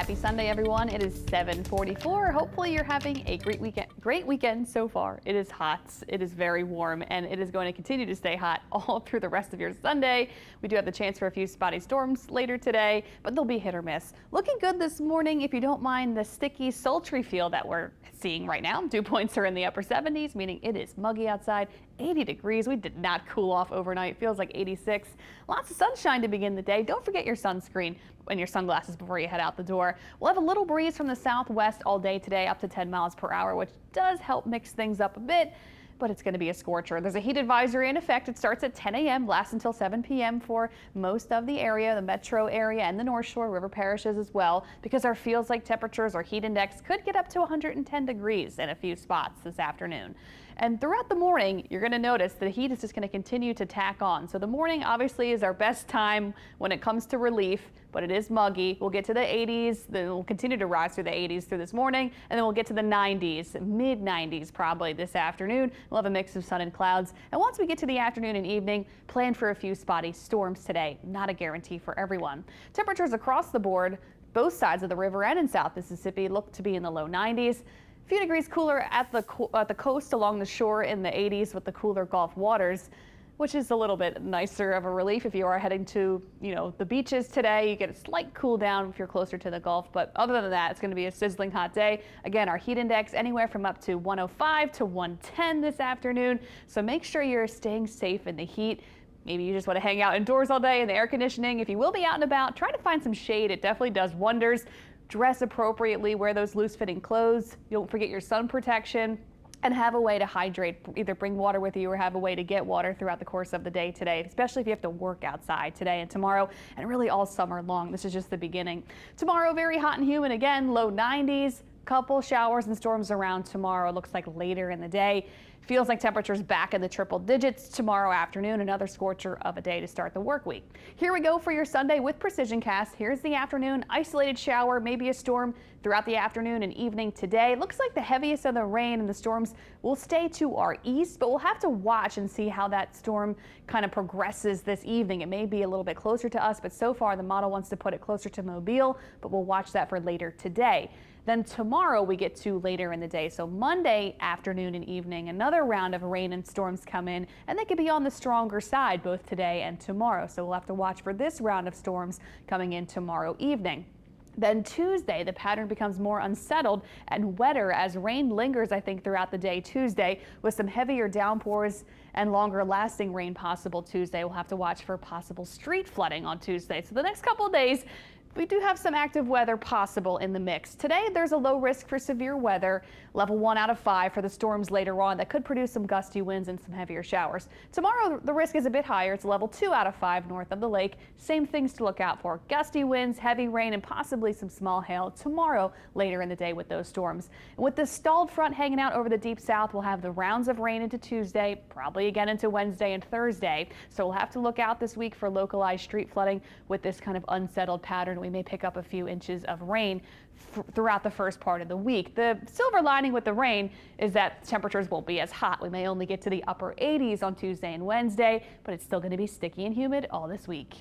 Happy Sunday, everyone. It is 7:44. Hopefully you're having a great weekend so far. It is hot, it is very warm, and it is going to continue to stay hot all through the rest of your Sunday. We do have the chance for a few spotty storms later today, but they'll be hit or miss. Looking good this morning, if you don't mind the sticky, sultry feel that we're seeing right now. Dew points are in the upper 70s, meaning it is muggy outside. 80 degrees. We did not cool off overnight. Feels like 86. Lots of sunshine to begin the day. Don't forget your sunscreen and your sunglasses before you head out the door. We'll have a little breeze from the southwest all day today, up to 10 miles per hour, which does help mix things up a bit. But it's going to be a scorcher. There's a heat advisory in effect. It starts at 10 a.m., lasts until 7 p.m. for most of the area, the metro area and the North Shore, river parishes as well, because our feels like temperatures or heat index could get up to 110 degrees in a few spots this afternoon. And throughout the morning, you're going to notice the heat is just going to continue to tack on. So the morning obviously is our best time when it comes to relief, but it is muggy. We'll get to the 80s, then we'll continue to rise through the 80s through this morning, and then we'll get to the 90s, mid 90s probably this afternoon. We'll have a mix of sun and clouds. And once we get to the afternoon and evening, plan for a few spotty storms today. Not a guarantee for everyone. Temperatures across the board, both sides of the river and in South Mississippi, look to be in the low 90s. A few degrees cooler at the coast along the shore in the 80s with the cooler Gulf waters, which is a little bit nicer of a relief if you are heading to, the beaches today. You get a slight cool down if you're closer to the Gulf, but other than that, it's going to be a sizzling hot day. Again, our heat index anywhere from up to 105 to 110 this afternoon, so make sure you're staying safe in the heat. Maybe you just want to hang out indoors all day in the air conditioning. If you will be out and about, try to find some shade. It definitely does wonders. Dress appropriately, wear those loose-fitting clothes. Don't forget your sun protection, and have a way to hydrate. Either bring water with you or have a way to get water throughout the course of the day today, especially if you have to work outside today and tomorrow, and really all summer long. This is just the beginning. Tomorrow, very hot and humid again, low 90s. Couple showers and storms around tomorrow. It looks like later in the day. Feels like temperatures back in the triple digits tomorrow afternoon. Another scorcher of a day to start the work week. Here we go for your Sunday with Precision Cast. Here's the afternoon. Isolated shower, maybe a storm throughout the afternoon and evening today. Looks like the heaviest of the rain and the storms will stay to our east, but we'll have to watch and see how that storm kind of progresses this evening. It may be a little bit closer to us, but so far the model wants to put it closer to Mobile, but we'll watch that for later today. Then tomorrow we get to later in the day. So Monday afternoon and evening, another round of rain and storms come in, and they could be on the stronger side both today and tomorrow. So we'll have to watch for this round of storms coming in tomorrow evening. Then Tuesday, the pattern becomes more unsettled and wetter as rain lingers, I think, throughout the day Tuesday, with some heavier downpours and longer lasting rain possible Tuesday. We'll have to watch for possible street flooding on Tuesday. So the next couple of days, we do have some active weather possible in the mix. Today, there's a low risk for severe weather, level 1 out of 5 for the storms later on that could produce some gusty winds and some heavier showers. Tomorrow, the risk is a bit higher. It's level 2 out of 5 north of the lake. Same things to look out for. Gusty winds, heavy rain, and possibly some small hail tomorrow later in the day with those storms. And with this stalled front hanging out over the deep south, we'll have the rounds of rain into Tuesday, probably again into Wednesday and Thursday. So we'll have to look out this week for localized street flooding with this kind of unsettled pattern. We may pick up a few inches of rain throughout the first part of the week. The silver lining with the rain is that temperatures won't be as hot. We may only get to the upper 80s on Tuesday and Wednesday, but it's still going to be sticky and humid all this week.